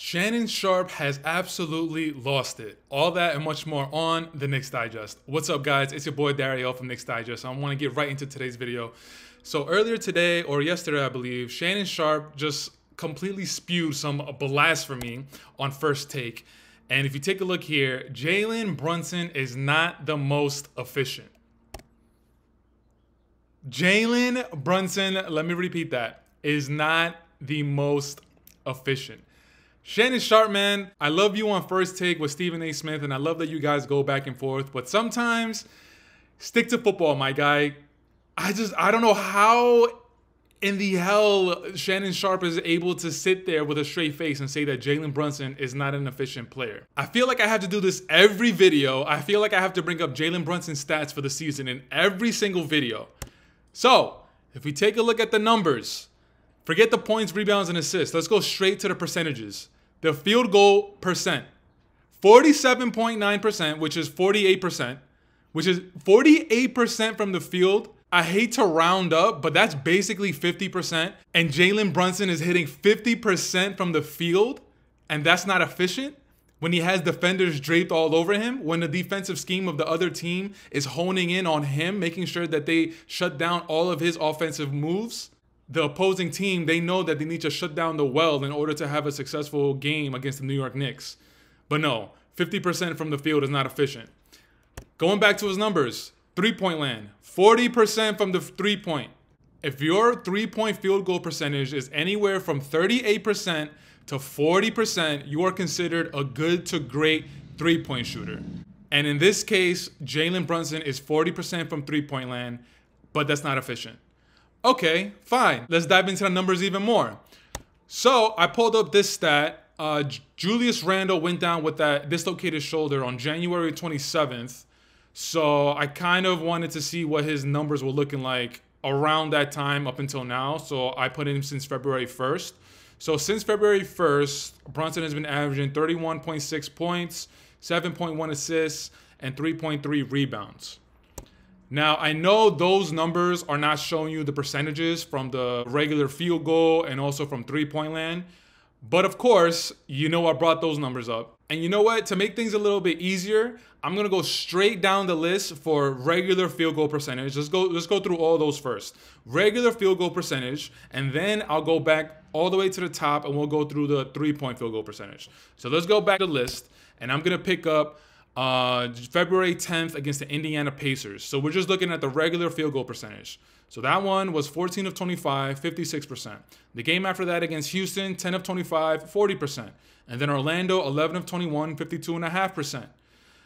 Shannon Sharpe has absolutely lost it. All that and much more on the Knicks Digest. What's up, guys? It's your boy Dariel from Knicks Digest. I want to get right into today's video. So earlier today, or yesterday, I believe, Shannon Sharpe just completely spewed some blasphemy on First Take. And if you take a look here, Jalen Brunson is not the most efficient. Jalen Brunson, let me repeat that, is not the most efficient. Shannon Sharpe, man, I love you on First Take with Stephen A. Smith, and I love that you guys go back and forth, but sometimes stick to football, my guy. I don't know how in the hell Shannon Sharpe is able to sit there with a straight face and say that Jalen Brunson is not an efficient player. I feel like I have to do this every video. I feel like I have to bring up Jalen Brunson's stats for the season in every single video. So, if we take a look at the numbers, forget the points, rebounds, and assists. Let's go straight to the percentages. The field goal percent, 47.9%, which is 48%, which is 48% from the field. I hate to round up, but that's basically 50%. And Jalen Brunson is hitting 50% from the field, and that's not efficient when he has defenders draped all over him, when the defensive scheme of the other team is honing in on him, making sure that they shut down all of his offensive moves. The opposing team, they know that they need to shut down the well in order to have a successful game against the New York Knicks. But no, 50% from the field is not efficient. Going back to his numbers, three-point land, 40% from the three-point. If your three-point field goal percentage is anywhere from 38% to 40%, you are considered a good to great three-point shooter. And in this case, Jalen Brunson is 40% from three-point land, but that's not efficient. Okay, fine. Let's dive into the numbers even more. So I pulled up this stat. Julius Randle went down with that dislocated shoulder on January 27th. So I kind of wanted to see what his numbers were looking like around that time up until now. So I put him since February 1st. So since February 1st, Brunson has been averaging 31.6 points, 7.1 assists, and 3.3 rebounds. Now, I know those numbers are not showing you the percentages from the regular field goal and also from three-point land. But of course, you know I brought those numbers up. And you know what? To make things a little bit easier, I'm going to go straight down the list for regular field goal percentage. Let's go through all those first. Regular field goal percentage, and then I'll go back all the way to the top and we'll go through the three-point field goal percentage. So let's go back to the list, and I'm going to pick up February 10th against the Indiana Pacers. So we're just looking at the regular field goal percentage. So that one was 14 of 25, 56%. The game after that against Houston, 10 of 25, 40%. And then Orlando, 11 of 21, 52.5%.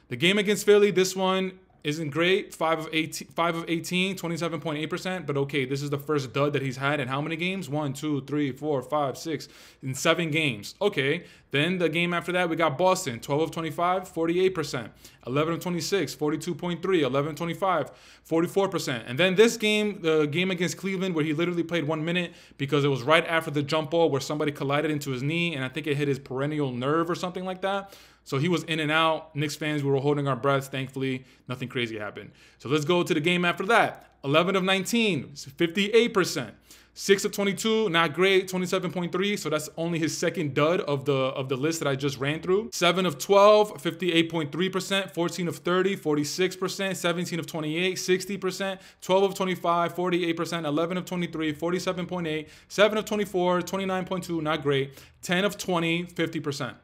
The game against Philly, this one isn't great, 5 of 18, 27.8%. But okay, this is the first dud that he's had in how many games? 1, 2, 3, 4, 5, 6, in 7 games. Okay, then the game after that, we got Boston, 12 of 25, 48%. 11 of 26, 42.3, 11 of 25, 44%. And then this game, the game against Cleveland, where he literally played 1 minute because it was right after the jump ball where somebody collided into his knee, and I think it hit his peroneal nerve or something like that. So he was in and out. Knicks fans, we were holding our breaths. Thankfully, nothing crazy happened. So let's go to the game after that. 11 of 19, 58%. 6 of 22, not great, 27.3. So that's only his second dud of the list that I just ran through. 7 of 12, 58.3%. 14 of 30, 46%. 17 of 28, 60%. 12 of 25, 48%. 11 of 23, 47.8. 7 of 24, 29.2, not great. 10 of 20, 50%.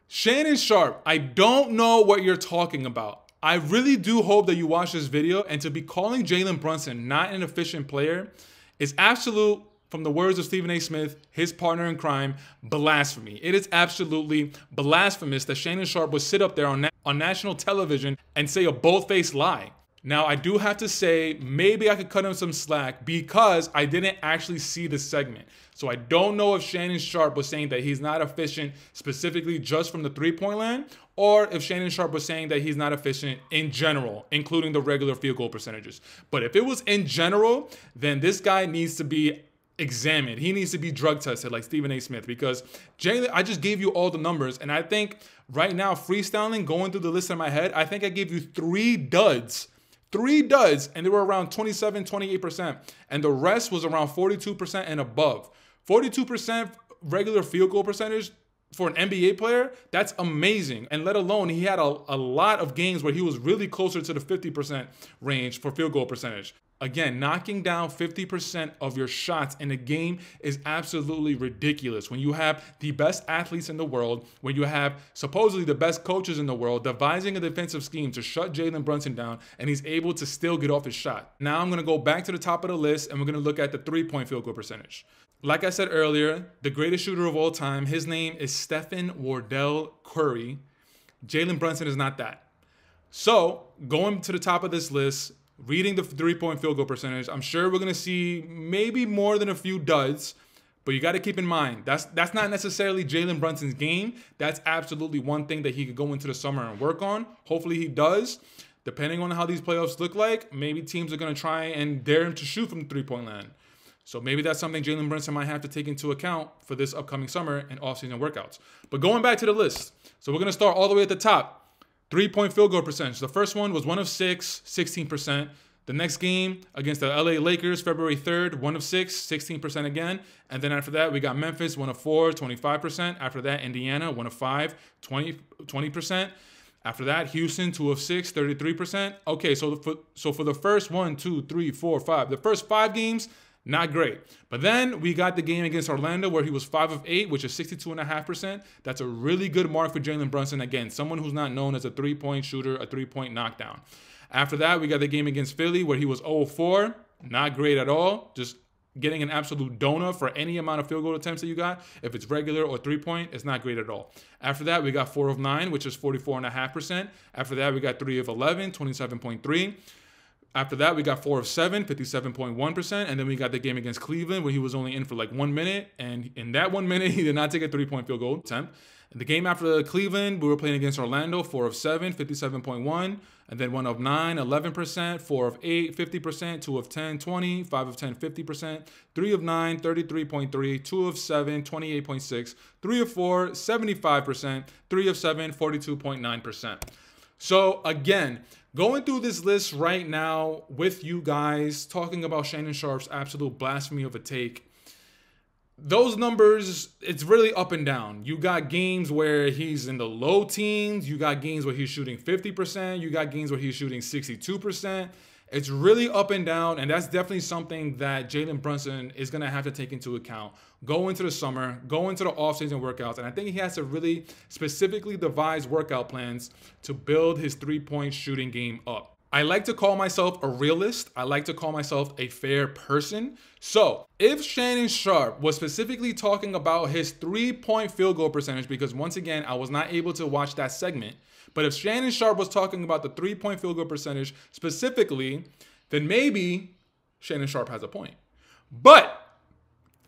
Shannon Sharpe, I don't know what you're talking about. I really do hope that you watch this video, and to be calling Jalen Brunson not an efficient player is absolute, from the words of Stephen A. Smith, his partner in crime, blasphemy. It is absolutely blasphemous that Shannon Sharpe would sit up there on national television and say a bold-faced lie. Now, I do have to say, maybe I could cut him some slack because I didn't actually see the segment. So I don't know if Shannon Sharpe was saying that he's not efficient specifically just from the three-point land, or if Shannon Sharpe was saying that he's not efficient in general, including the regular field goal percentages. But if it was in general, then this guy needs to be examined. He needs to be drug tested like Stephen A. Smith, because Jalen, I just gave you all the numbers, and I think right now, freestyling, going through the list in my head, I think I gave you 3 duds. 3 duds, and they were around 27, 28%. And the rest was around 42% and above. 42% regular field goal percentage For an NBA player, that's amazing. And let alone, he had a lot of games where he was really closer to the 50% range for field goal percentage. Again, knocking down 50% of your shots in a game is absolutely ridiculous. When you have the best athletes in the world, when you have supposedly the best coaches in the world devising a defensive scheme to shut Jalen Brunson down, and he's able to still get off his shot. Now I'm going to go back to the top of the list, and we're going to look at the three-point field goal percentage. Like I said earlier, the greatest shooter of all time, his name is Stephen Wardell Curry. Jalen Brunson is not that. So, going to the top of this list, reading the three-point field goal percentage, I'm sure we're going to see maybe more than a few duds, but you got to keep in mind, that's not necessarily Jalen Brunson's game. That's absolutely one thing that he could go into the summer and work on. Hopefully he does. Depending on how these playoffs look like, maybe teams are going to try and dare him to shoot from the three-point line. So maybe that's something Jalen Brunson might have to take into account for this upcoming summer and offseason workouts. But going back to the list, so we're going to start all the way at the top. Three-point field goal percentage. The first one was 1 of 6, 16%. The next game against the LA Lakers, February 3rd, 1 of 6, 16% again. And then after that, we got Memphis, 1 of 4, 25%. After that, Indiana, 1 of 5, 20%. After that, Houston, 2 of 6, 33%. Okay, so for the first 1, 2, 3, 4, 5, the first 5 games, not great. But then we got the game against Orlando where he was 5 of 8, which is 62.5%. That's a really good mark for Jalen Brunson. Again, someone who's not known as a three-point shooter, a three-point knockdown. After that, we got the game against Philly where he was 0 of 4. Not great at all. Just getting an absolute donut for any amount of field goal attempts that you got. If it's regular or three-point, it's not great at all. After that, we got 4 of 9, which is 44.5%. After that, we got 3 of 11, 27.3%. After that, we got 4 of 7, 57.1%. And then we got the game against Cleveland where he was only in for like 1 minute. And in that 1 minute, he did not take a three-point field goal attempt. And the game after Cleveland, we were playing against Orlando, 4 of 7, 57.1%. And then 1 of 9, 11%. 4 of 8, 50%. 2 of 10, 20. 5 of 10, 50%. 3 of 9, 33.3%. 2 of 7, 28.6%. 3 of 4, 75%. 3 of 7, 42.9%. So again, going through this list right now with you guys, talking about Shannon Sharpe's absolute blasphemy of a take. Those numbers, it's really up and down. You got games where he's in the low teens. You got games where he's shooting 50%. You got games where he's shooting 62%. It's really up and down, and that's definitely something that Jalen Brunson is going to have to take into account. Go into the summer, go into the offseason workouts, and I think he has to really specifically devise workout plans to build his three-point shooting game up. I like to call myself a realist. I like to call myself a fair person. So if Shannon Sharpe was specifically talking about his three-point field goal percentage, because once again, I was not able to watch that segment, but if Shannon Sharpe was talking about the three-point field goal percentage specifically, then maybe Shannon Sharpe has a point. But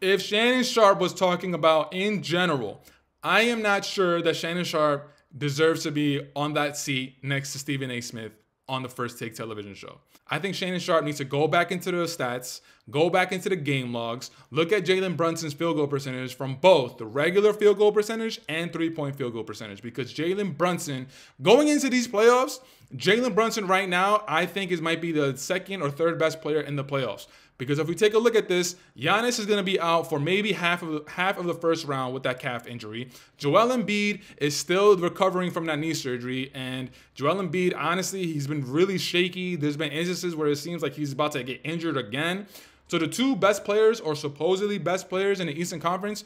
if Shannon Sharpe was talking about in general, I am not sure that Shannon Sharpe deserves to be on that seat next to Stephen A. Smith on the First Take television show. I think Shannon Sharpe needs to go back into the stats, go back into the game logs, look at Jalen Brunson's field goal percentage from both the regular field goal percentage and three-point field goal percentage. Because Jalen Brunson, going into these playoffs, Jalen Brunson right now, I think might be the second or third best player in the playoffs. Because if we take a look at this, Giannis is going to be out for maybe half of the first round with that calf injury. Joel Embiid is still recovering from that knee surgery. And Joel Embiid, honestly, he's been really shaky. There's been instances where it seems like he's about to get injured again. So the two best players, or supposedly best players in the Eastern Conference,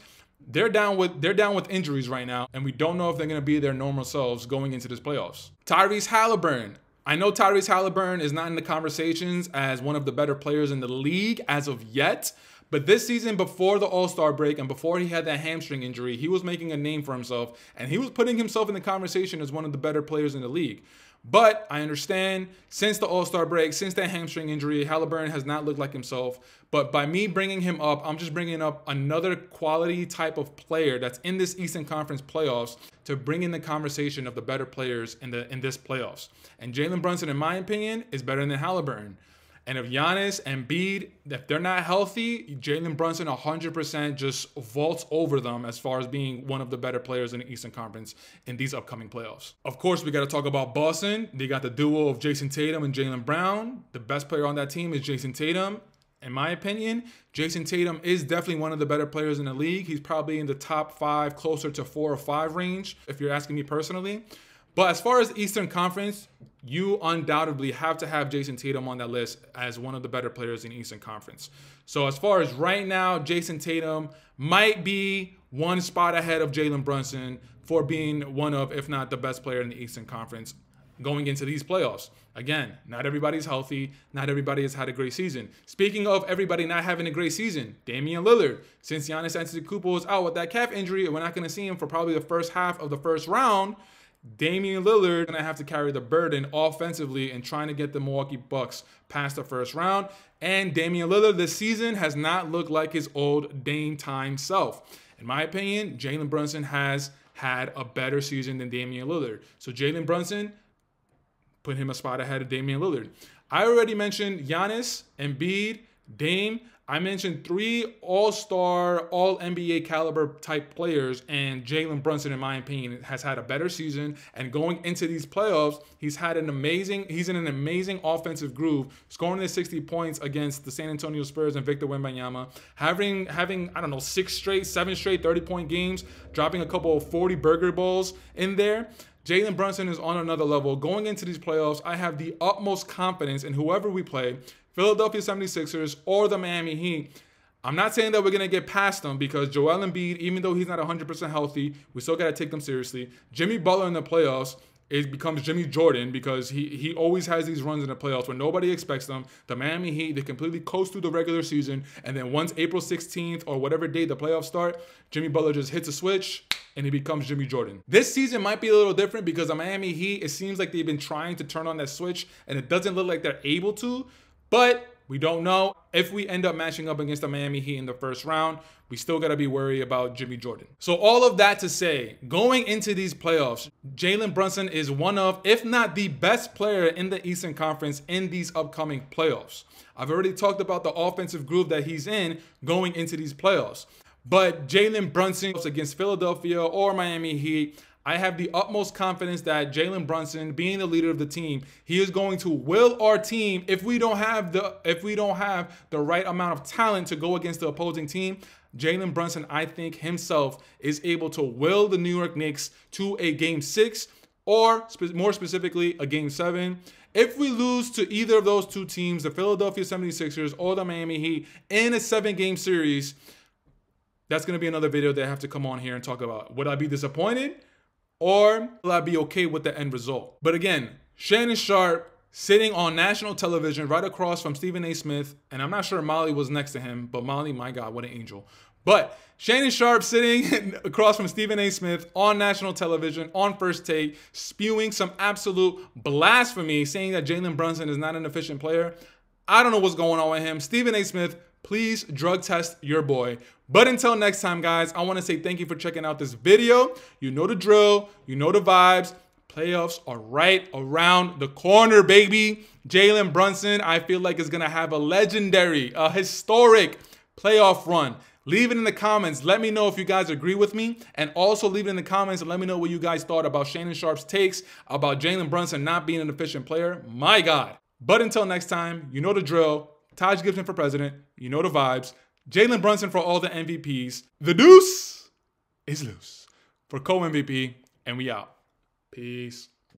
they're down with injuries right now. And we don't know if they're going to be their normal selves going into this playoffs. Tyrese Halliburton. I know Tyrese Halliburton is not in the conversations as one of the better players in the league as of yet, but this season before the All-Star break and before he had that hamstring injury, he was making a name for himself and he was putting himself in the conversation as one of the better players in the league. But I understand since the All-Star break, since that hamstring injury, Halliburton has not looked like himself. But by me bringing him up, I'm just bringing up another quality type of player that's in this Eastern Conference playoffs to bring in the conversation of the better players in this playoffs. And Jalen Brunson, in my opinion, is better than Halliburton. And if Giannis and Embiid, if they're not healthy, Jalen Brunson 100% just vaults over them as far as being one of the better players in the Eastern Conference in these upcoming playoffs. Of course, we got to talk about Boston. They got the duo of Jason Tatum and Jaylen Brown. The best player on that team is Jason Tatum. In my opinion, Jason Tatum is definitely one of the better players in the league. He's probably in the top 5, closer to 4 or 5 range, if you're asking me personally. But as far as Eastern Conference, you undoubtedly have to have Jason Tatum on that list as one of the better players in the Eastern Conference. So as far as right now, Jason Tatum might be one spot ahead of Jalen Brunson for being one of, if not the best player in the Eastern Conference going into these playoffs. Again, not everybody's healthy. Not everybody has had a great season. Speaking of everybody not having a great season, Damian Lillard. Since Giannis Antetokounmpo is out with that calf injury, and we're not going to see him for probably the first half of the first round, Damian Lillard is going to have to carry the burden offensively and trying to get the Milwaukee Bucks past the first round. And Damian Lillard this season has not looked like his old Dame time self. In my opinion, Jalen Brunson has had a better season than Damian Lillard. So Jalen Brunson, put him a spot ahead of Damian Lillard. I already mentioned Giannis, Embiid, Dame. I mentioned 3 all-star, all-NBA caliber type players, and Jalen Brunson, in my opinion, has had a better season. And going into these playoffs, he's in an amazing offensive groove, scoring his 60 points against the San Antonio Spurs and Victor Wembanyama, having I don't know, 7 straight 30-point games, dropping a couple of 40 burger balls in there. Jalen Brunson is on another level. Going into these playoffs, I have the utmost confidence in whoever we play, Philadelphia 76ers or the Miami Heat. I'm not saying that we're going to get past them because Joel Embiid, even though he's not 100% healthy, we still got to take them seriously. Jimmy Butler in the playoffs, it becomes Jimmy Jordan because he always has these runs in the playoffs when nobody expects them. The Miami Heat, they completely coast through the regular season, and then once April 16th or whatever day the playoffs start, Jimmy Butler just hits a switch and he becomes Jimmy Jordan. This season might be a little different because the Miami Heat, it seems like they've been trying to turn on that switch and it doesn't look like they're able to, but we don't know. If we end up matching up against the Miami Heat in the first round, we still got to be worried about Jimmy Jordan. So all of that to say, going into these playoffs, Jalen Brunson is one of, if not the best player in the Eastern Conference in these upcoming playoffs. I've already talked about the offensive groove that he's in going into these playoffs. But Jalen Brunson against Philadelphia or Miami Heat, I have the utmost confidence that Jalen Brunson, being the leader of the team, he is going to will our team if we don't have the right amount of talent to go against the opposing team. Jalen Brunson, I think himself, is able to will the New York Knicks to a Game 6 or more specifically a Game 7. If we lose to either of those two teams, the Philadelphia 76ers or the Miami Heat, in a 7-game series, that's going to be another video that I have to come on here and talk about. Would I be disappointed or will I be okay with the end result? But again, Shannon Sharpe sitting on national television right across from Stephen A. Smith, and I'm not sure Molly was next to him, but Molly, my God, what an angel. But Shannon Sharpe sitting across from Stephen A. Smith on national television, on First Take, spewing some absolute blasphemy, saying that Jalen Brunson is not an efficient player. I don't know what's going on with him. Stephen A. Smith, please drug test your boy. But until next time, guys, I want to say thank you for checking out this video. You know the drill. You know the vibes. Playoffs are right around the corner, baby. Jalen Brunson, I feel like, is going to have a legendary, a historic playoff run. Leave it in the comments. Let me know if you guys agree with me. And also leave it in the comments and let me know what you guys thought about Shannon Sharpe's takes about Jalen Brunson not being an efficient player. My God. But until next time, you know the drill. Taj Gibson for president. You know the vibes. Jalen Brunson for all the MVPs. The deuce is loose for co-MVP. And we out. Peace.